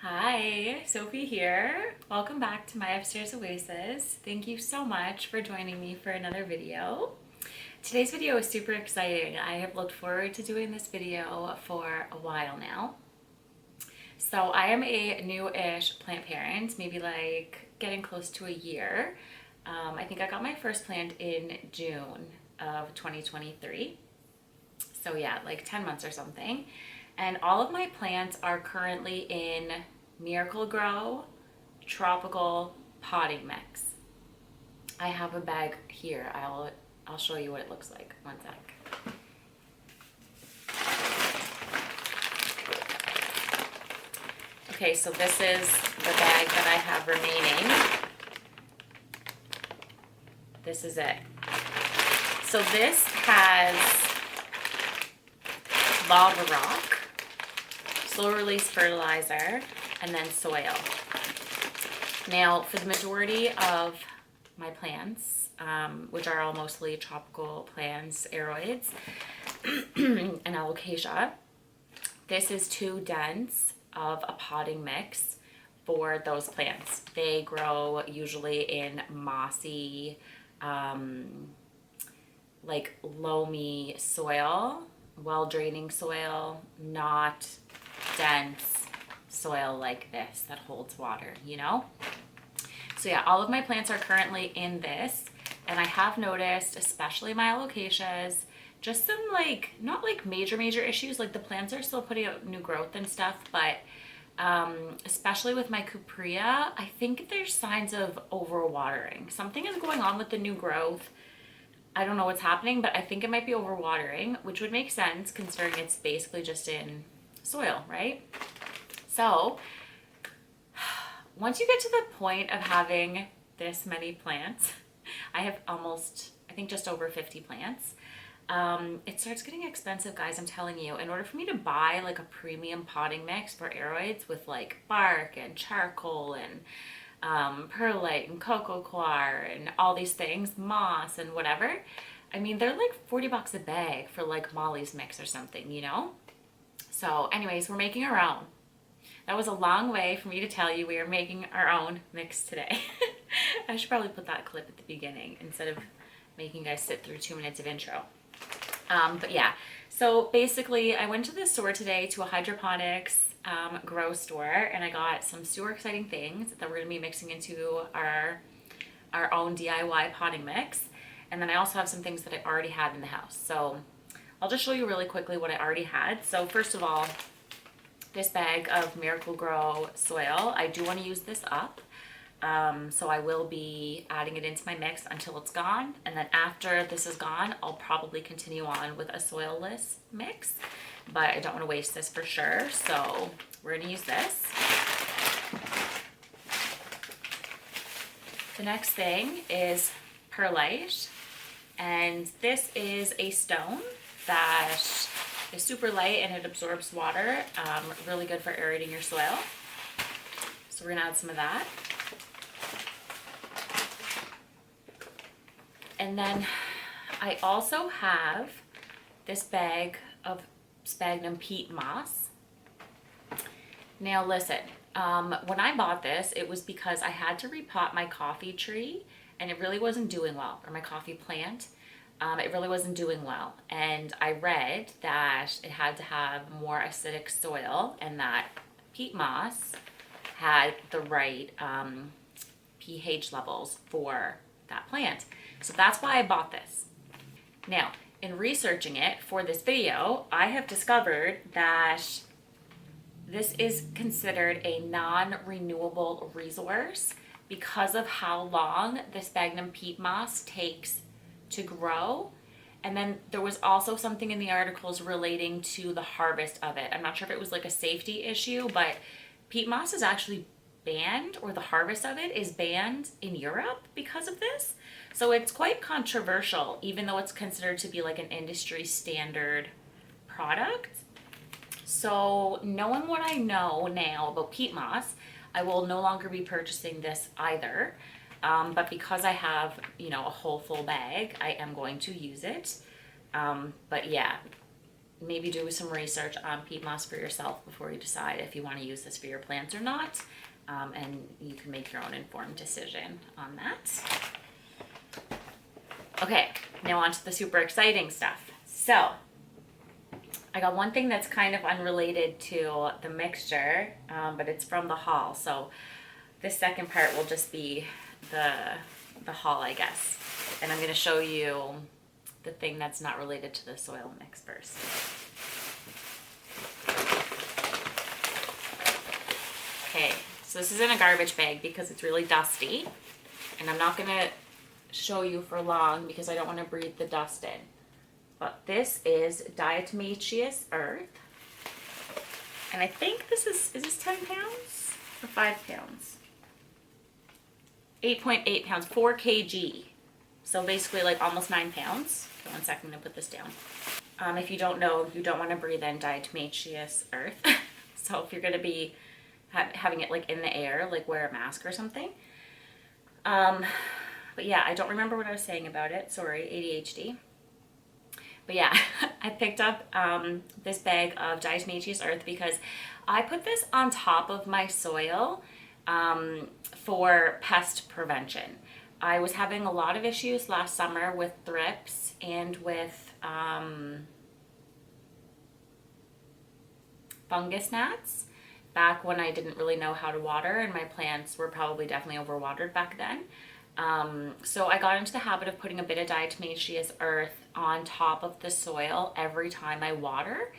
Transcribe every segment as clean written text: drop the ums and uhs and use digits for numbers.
Hi, Sophie here. Welcome back to my Upstairs Oasis. Thank you so much for joining me for another video. Today's video is super exciting. I have looked forward to doing this video for a while now. So I am a new-ish plant parent, maybe like getting close to a year. I think I got my first plant in June of 2023. So yeah, like 10 months or something. And all of my plants are currently in Miracle Grow Tropical Potting Mix. I have a bag here. I'll show you what it looks like. One sec. Okay, so this is the bag that I have remaining. This is it. So this has lava rock, slow release fertilizer, and then soil. Now, for the majority of my plants, which are all mostly tropical plants, aroids, and alocasia, this is too dense of a potting mix for those plants. They grow usually in mossy, like loamy soil, well-draining soil, not dense soil like this that holds water, you know? So yeah, all of my plants are currently in this, and I have noticed, especially my alocasias, just some like, not like major issues, like the plants are still putting out new growth and stuff, but especially with my cuprea, I think there's signs of overwatering. Something is going on with the new growth. I don't know what's happening, but I think it might be overwatering, which would make sense considering it's basically just in soil, right? So once you get to the point of having this many plants, I have almost, I think just over 50 plants. It starts getting expensive, guys, I'm telling you. In order for me to buy like a premium potting mix for aroids with like bark and charcoal and perlite and cocoa coir and all these things, moss and whatever. I mean, they're like 40 bucks a bag for like Molly's mix or something, you know? So anyways, we're making our own. That was a long way for me to tell you we are making our own mix today. I should probably put that clip at the beginning instead of making you guys sit through 2 minutes of intro. But yeah, so basically I went to the store today, to a hydroponics grow store, and I got some super exciting things that we're going to be mixing into our own DIY potting mix. And then I also have some things that I already had in the house. So I'll just show you really quickly what I already had. So first of all, this bag of Miracle Grow soil, I do want to use this up. So I will be adding it into my mix until it's gone. And then after this is gone, I'll probably continue on with a soilless mix. But I don't want to waste this for sure. So we're going to use this. The next thing is perlite. And this is a stone that is super light and it absorbs water. Really good for aerating your soil. So we're going to add some of that. And then I also have this bag of sphagnum peat moss. Now listen, when I bought this, it was because I had to repot my coffee tree and it really wasn't doing well, or my coffee plant. It really wasn't doing well. And I read that it had to have more acidic soil and that peat moss had the right pH levels for that plant. So that's why I bought this. Now, in researching it for this video, I have discovered that this is considered a non-renewable resource because of how long the sphagnum peat moss takes to grow. And then there was also something in the articles relating to the harvest of it. I'm not sure if it was like a safety issue, but peat moss is actually banned, or the harvest of it is banned in Europe because of this. So it's quite controversial, even though it's considered to be like an industry standard product. So knowing what I know now about peat moss, I will no longer be purchasing this either. But because I have, you know, a whole full bag, I am going to use it. But yeah, maybe do some research on peat moss for yourself before you decide if you want to use this for your plants or not. And you can make your own informed decision on that. Okay, now on to the super exciting stuff. So, I got one thing that's kind of unrelated to the mixture, but it's from the haul. So, this second part will just be the haul, I guess. And I'm going to show you the thing that's not related to the soil mix first. Okay, so this is in a garbage bag because it's really dusty. And I'm not going to show you for long because I don't want to breathe the dust in. But this is diatomaceous earth. And I think this is this 10 pounds or 5 pounds? 8.8 pounds, 4 kg. So basically like almost 9 pounds. Okay, 1 second to put this down. If you don't know, you don't want to breathe in diatomaceous earth. So if you're going to be having it like in the air, like wear a mask or something. But yeah, I don't remember what I was saying about it. Sorry, ADHD. But yeah, I picked up this bag of diatomaceous earth because I put this on top of my soil for pest prevention. I was having a lot of issues last summer with thrips and with fungus gnats back when I didn't really know how to water, and my plants were probably definitely overwatered back then. So I got into the habit of putting a bit of diatomaceous earth on top of the soil every time I water.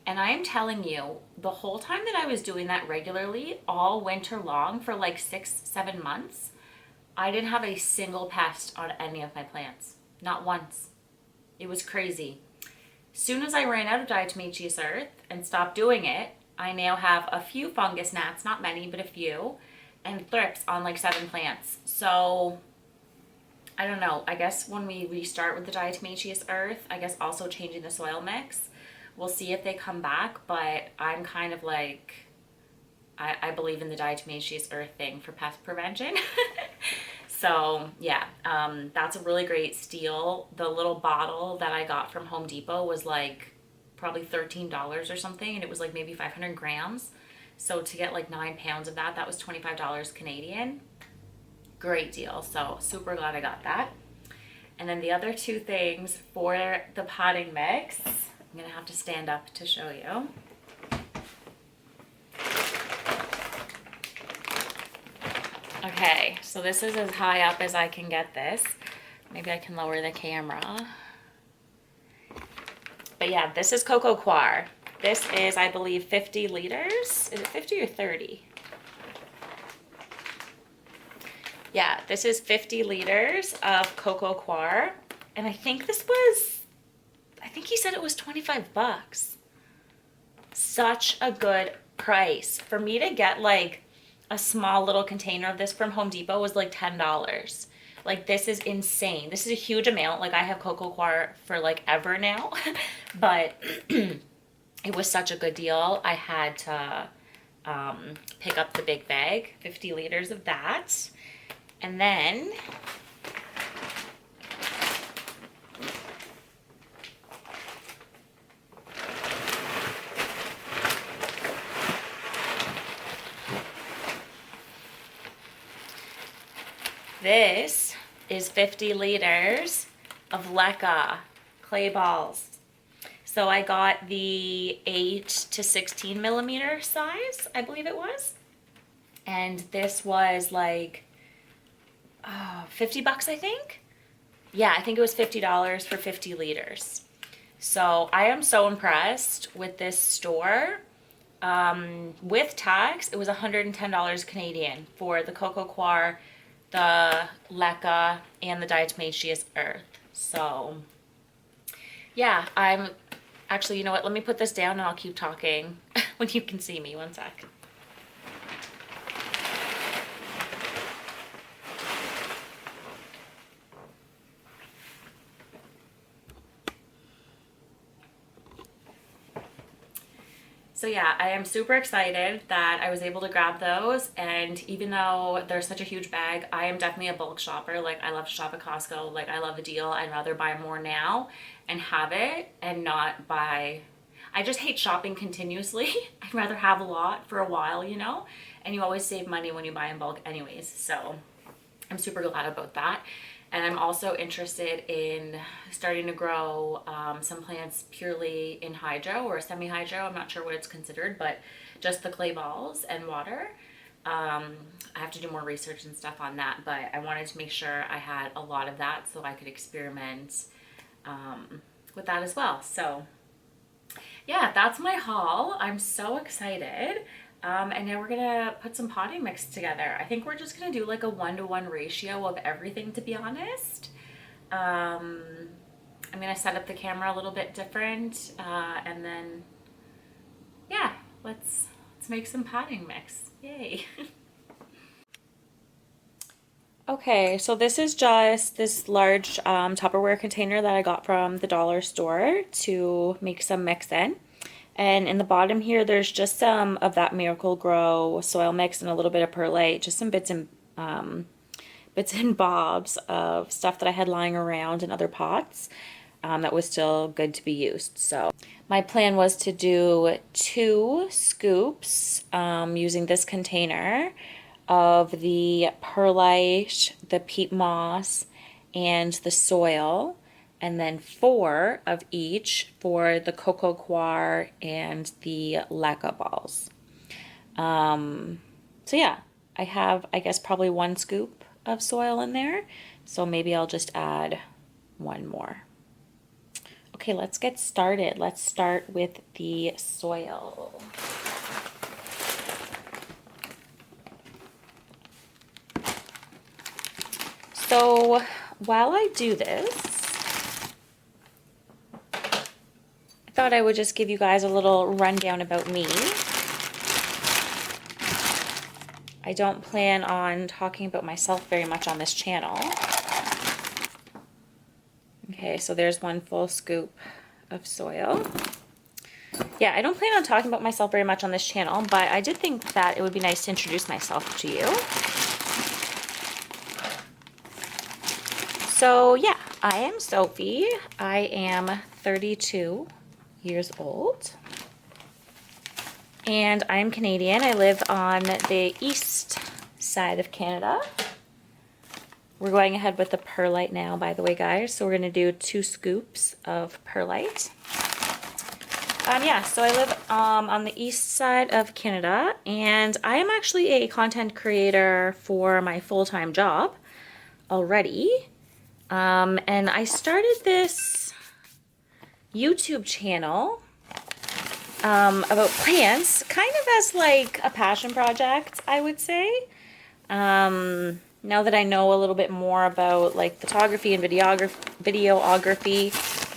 And I am telling you, the whole time that I was doing that regularly, all winter long for like 6-7 months, I didn't have a single pest on any of my plants. Not once. It was crazy. Soon as I ran out of diatomaceous earth and stopped doing it, I now have a few fungus gnats, not many, but a few, and thrips on like 7 plants. So I don't know. I guess when we restart with the diatomaceous earth, I guess also changing the soil mix, we'll see if they come back. But I'm kind of like, I believe in the diatomaceous earth thing for pest prevention. So yeah, that's a really great steal. The little bottle that I got from Home Depot was like probably $13 or something, and it was like maybe 500 grams. So to get like 9 pounds of that, that was $25 Canadian. Great deal. So super glad I got that. And then the other two things for the potting mix, I'm gonna have to stand up to show you. Okay, so this is as high up as I can get this. Maybe I can lower the camera. But yeah, this is coco coir. This is, I believe, 50 liters. Is it 50 or 30? Yeah, this is 50 liters of coco coir. And I think this was, I think he said it was 25 bucks. Such a good price. For me to get like a small little container of this from Home Depot was like $10. Like, this is insane. This is a huge amount. Like, I have coco coir for like ever now. But it was such a good deal. I had to pick up the big bag, 50 liters of that. And then this is 50 liters of leca clay balls. So I got the 8 to 16 millimeter size, I believe it was. And this was like 50 bucks, I think. Yeah, I think it was $50 for 50 liters. So I am so impressed with this store. With tax, it was $110 Canadian for the coco coir, the leca, and the diatomaceous earth. So yeah, I'm actually, you know what, let me put this down and I'll keep talking when you can see me. 1 sec. So yeah, I am super excited that I was able to grab those, and even though they're such a huge bag, I am definitely a bulk shopper. Like, I love to shop at Costco. Like, I love a deal. I'd rather buy more now and have it and not buy I just hate shopping continuously. I'd rather have a lot for a while, you know, and you always save money when you buy in bulk anyways. So I'm super glad about that. And I'm also interested in starting to grow some plants purely in hydro or semi-hydro. I'm not sure what it's considered, but just the clay balls and water. I have to do more research and stuff on that, but I wanted to make sure I had a lot of that so I could experiment with that as well. So yeah, that's my haul. I'm so excited. And now we're gonna put some potting mix together. I think we're just gonna do like a 1-to-1 ratio of everything, to be honest. I'm gonna set up the camera a little bit different, and then yeah, let's make some potting mix. Yay. Okay, so this is just this large Tupperware container that I got from the dollar store to make some mix in. And in the bottom here, there's just some of that Miracle Grow soil mix and a little bit of perlite, just some bits and bobs of stuff that I had lying around in other pots that was still good to be used. So my plan was to do 2 scoops using this container of the perlite, the peat moss, and the soil, and then 4 of each for the cocoa coir and the leca balls. So yeah, I have, I guess, probably 1 scoop of soil in there, so maybe I'll just add 1 more. Okay, let's get started. Let's start with the soil. So while I do this, I thought I would just give you guys a little rundown about me. I don't plan on talking about myself very much on this channel. Okay, so there's 1 full scoop of soil. Yeah, I don't plan on talking about myself very much on this channel, but I did think that it would be nice to introduce myself to you. So yeah, I am Sophie. I am 32 years old. And I'm Canadian. I live on the east side of Canada. We're going ahead with the perlite now, by the way, guys. So we're going to do 2 scoops of perlite. Yeah, so I live on the east side of Canada, and I am actually a content creator for my full-time job already. And I started this YouTube channel about plants, kind of as like a passion project, I would say. Now that I know a little bit more about like photography and videography,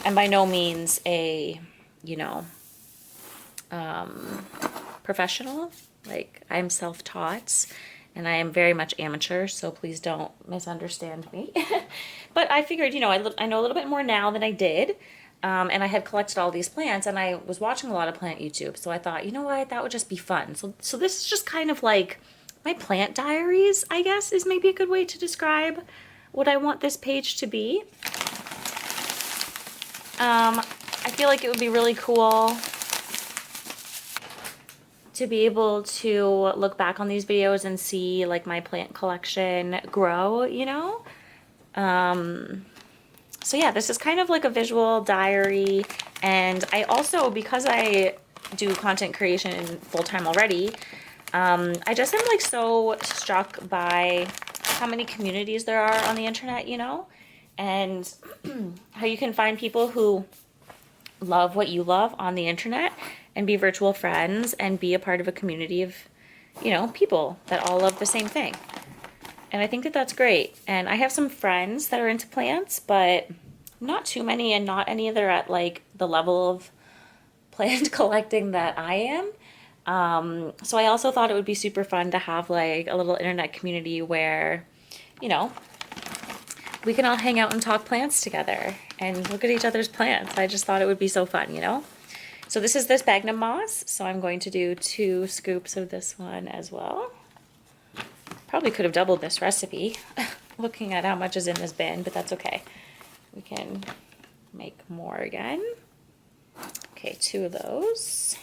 and by no means a, you know, professional, like I'm self-taught and I am very much amateur, so please don't misunderstand me. But I figured, you know, I know a little bit more now than I did. And I had collected all these plants, and I was watching a lot of plant YouTube, so I thought, you know what, that would just be fun. So this is just kind of like my plant diaries, I guess, is maybe a good way to describe what I want this page to be. I feel like it would be really cool to be able to look back on these videos and see like my plant collection grow, you know? So yeah, this is kind of like a visual diary, and I also, because I do content creation full-time already, I just am like so struck by how many communities there are on the internet, you know, and how you can find people who love what you love on the internet and be virtual friends and be a part of a community of, you know, people that all love the same thing. And I think that that's great. And I have some friends that are into plants, but not too many, and not any that are at like the level of plant collecting that I am. So I also thought it would be super fun to have like a little internet community where, you know, we can all hang out and talk plants together and look at each other's plants. I just thought it would be so fun, you know? So this is the sphagnum moss. So I'm going to do 2 scoops of this one as well. Probably could have doubled this recipe looking at how much is in this bin, but that's okay. We can make more again. Okay, 2 of those.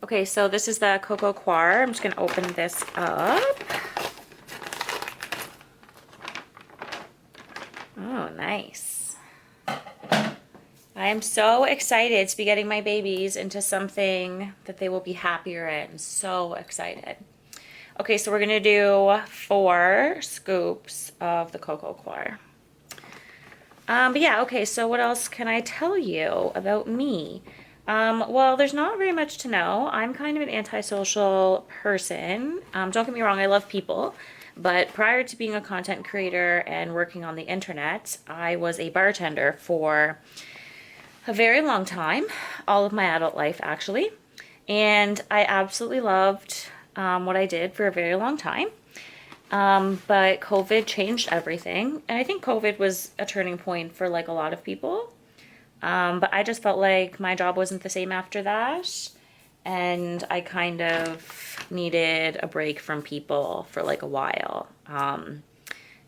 Okay, so this is the Cocoa Coir. I'm just gonna open this up. Oh, nice. I am so excited to be getting my babies into something that they will be happier in. So excited. Okay, so we're gonna do 4 scoops of the Cocoa Coir. But yeah, okay, so what else can I tell you about me? Well, there's not very much to know. I'm kind of an antisocial person. Don't get me wrong, I love people. But prior to being a content creator and working on the internet, I was a bartender for a very long time, all of my adult life actually. And I absolutely loved what I did for a very long time. But COVID changed everything. And I think COVID was a turning point for like a lot of people. But I just felt like my job wasn't the same after that. And I kind of needed a break from people for like a while.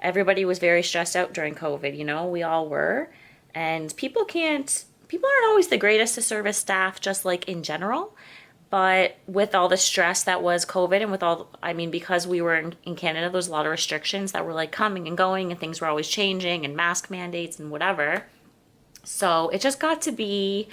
Everybody was very stressed out during COVID, you know, we all were. And people aren't always the greatest to service staff, just like in general. But with all the stress that was COVID and with all, I mean, because we were in Canada, there was a lot of restrictions that were like coming and going and things were always changing and mask mandates and whatever. So it just got to be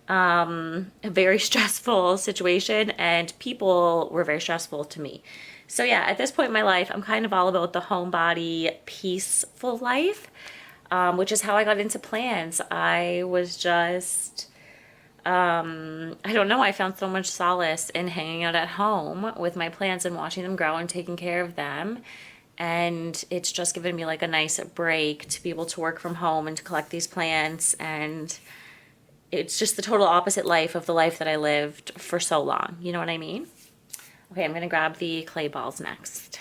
a very stressful situation and people were very stressful to me. So yeah, at this point in my life, I'm kind of all about the homebody, peaceful life, which is how I got into plants. I was just... I don't know, I found so much solace in hanging out at home with my plants and watching them grow and taking care of them. And it's just given me like a nice break to be able to work from home and to collect these plants. And it's just the total opposite life of the life that I lived for so long. You know what I mean? Okay, I'm gonna grab the clay balls next.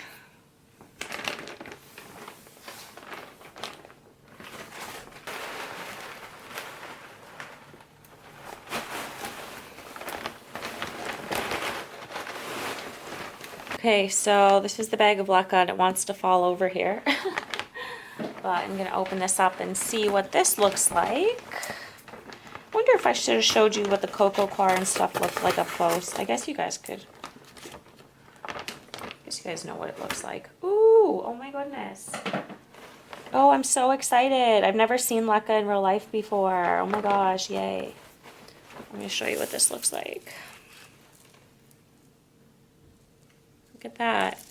Okay, so this is the bag of leca and it wants to fall over here. But I'm gonna open this up and see what this looks like. Wonder if I should have showed you what the Cocoa Coir and stuff looked like up close. I guess you guys could. I guess you guys know what it looks like. Ooh, oh my goodness. Oh, I'm so excited. I've never seen leca in real life before. Oh my gosh, yay. Let me show you what this looks like. Look at that.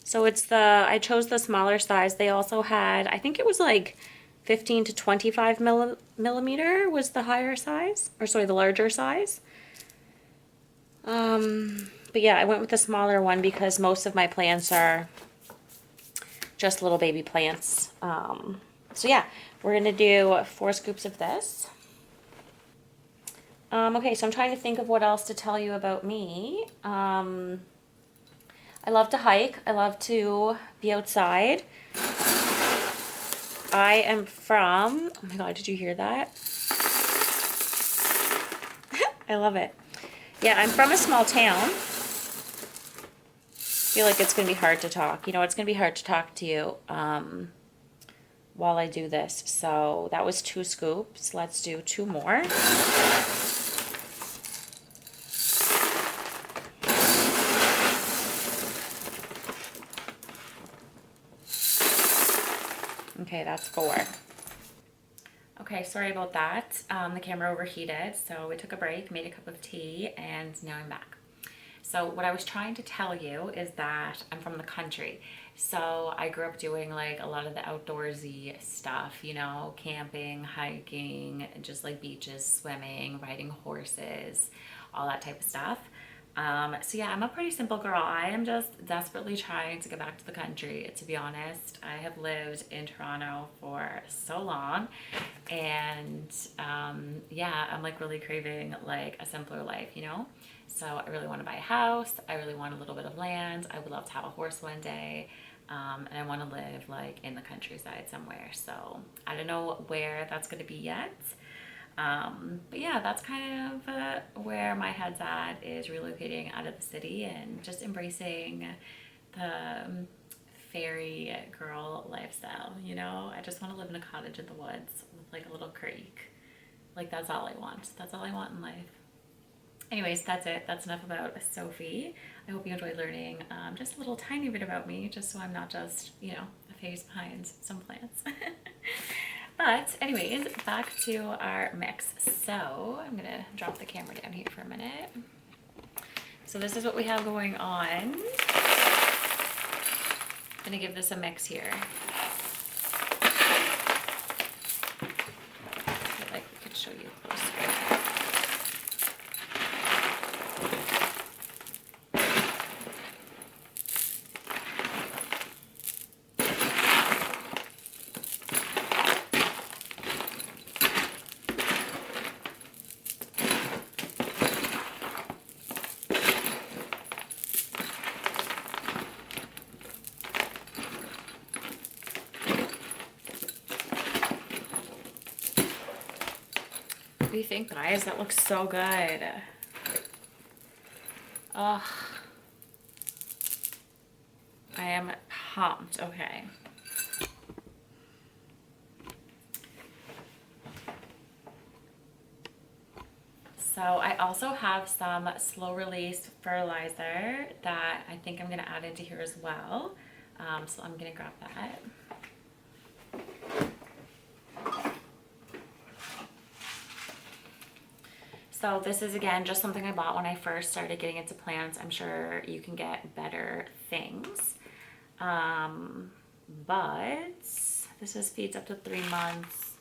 So it's I chose the smaller size. They also had, I think it was like 15 to 25 millimeter was the higher size, or sorry, the larger size. But yeah, I went with the smaller one because most of my plants are just little baby plants. So yeah, we're gonna do 4 scoops of this. Okay, so I'm trying to think of what else to tell you about me. I love to hike. I love to be outside. I am from, oh my God, did you hear that? I love it. Yeah, I'm from a small town. I feel like it's going to be hard to talk. You know, it's going to be hard to talk to you while I do this. So that was 2 scoops. Let's do 2 more. Okay, that's 4. Okay, sorry about that. The camera overheated, so we took a break, made a cup of tea, and now I'm back. So what I was trying to tell you is that I'm from the country. So I grew up doing like a lot of the outdoorsy stuff, you know, camping, hiking, just like beaches, swimming, riding horses, all that type of stuff. So yeah, I'm a pretty simple girl. I am just desperately trying to get back to the country, to be honest. I have lived in Toronto for so long and yeah, I'm like really craving like a simpler life, you know? So I really want to buy a house. I really want a little bit of land. I would love to have a horse one day. And I want to live like in the countryside somewhere. So I don't know where that's going to be yet. But yeah, that's kind of where my head's at, is relocating out of the city and just embracing the fairy girl lifestyle, you know? I just want to live in a cottage in the woods with like a little creek. Like that's all I want. That's all I want in life. Anyways, that's it. That's enough about Sophie. I hope you enjoyed learning just a little tiny bit about me, just so I'm not just, you know, a face behind some plants. But anyways, back to our mix. So I'm gonna drop the camera down here for a minute. So this is what we have going on. I'm gonna give this a mix here. I like we could show you closer. What do you think, guys? That looks so good. Oh, I am pumped. Okay. So I also have some slow release fertilizer that I think I'm gonna add into here as well. So I'm gonna grab that. So this is, again, just something I bought when I first started getting into plants. I'm sure you can get better things. But this is feeds up to 3 months.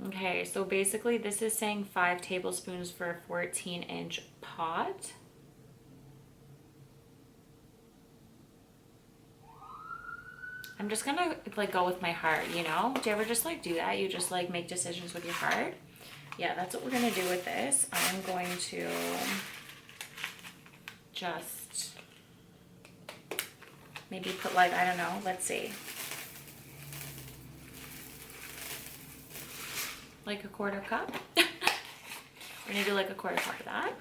Okay, so basically this is saying 5 tablespoons for a 14-inch pot. I'm just gonna like go with my heart, you know? Do you ever just like do that? You just like make decisions with your heart? Yeah, that's what we're gonna do with this. I'm going to just maybe put like, I don't know, let's see. Like a 1/4 cup. We're gonna do like a 1/4 cup of that.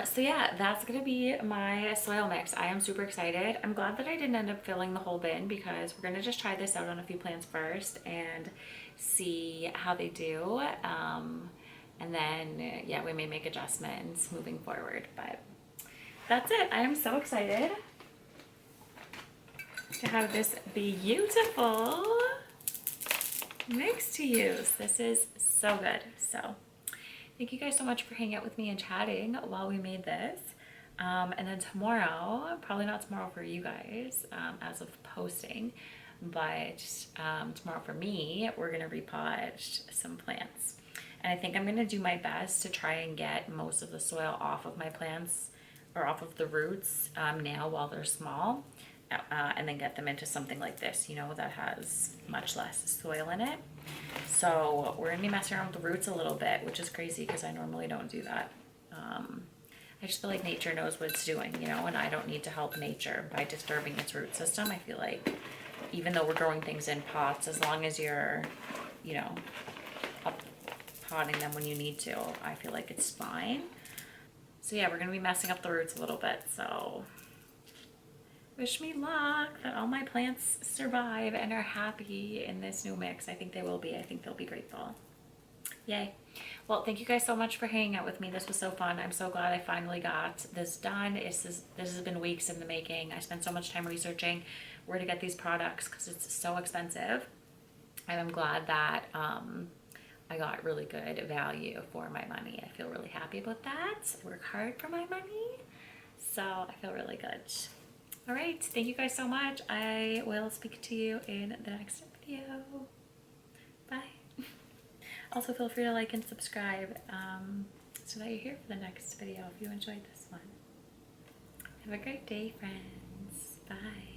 So yeah, that's gonna be my soil mix. I am super excited. I'm glad that I didn't end up filling the whole bin, because we're gonna just try this out on a few plants first and see how they do. And then, yeah, we may make adjustments moving forward, but that's it. I am so excited to have this beautiful mix to use. This is so good. So thank you guys so much for hanging out with me and chatting while we made this. And then tomorrow, probably not tomorrow for you guys as of posting, but tomorrow for me, we're gonna repot some plants. And I think I'm gonna do my best to try and get most of the soil off of my plants, or off of the roots now while they're small, and then get them into something like this, you know, that has much less soil in it. So we're gonna be messing around with the roots a little bit, which is crazy because I normally don't do that. I just feel like nature knows what it's doing, you know, and I don't need to help nature by disturbing its root system. I feel like even though we're growing things in pots, as long as you're, you know, up potting them when you need to, I feel like it's fine. So yeah, we're gonna be messing up the roots a little bit, so wish me luck that all my plants survive and are happy in this new mix. I think they will be. I think they'll be grateful. Yay. Well, thank you guys so much for hanging out with me. This was so fun. I'm so glad I finally got this done. This has been weeks in the making. I spent so much time researching where to get these products because it's so expensive. And I'm glad that I got really good value for my money. I feel really happy about that. I work hard for my money. So I feel really good. All right, thank you guys so much. I will speak to you in the next video. Bye. Also, feel free to like and subscribe so that you're here for the next video if you enjoyed this one. Have a great day, friends. Bye.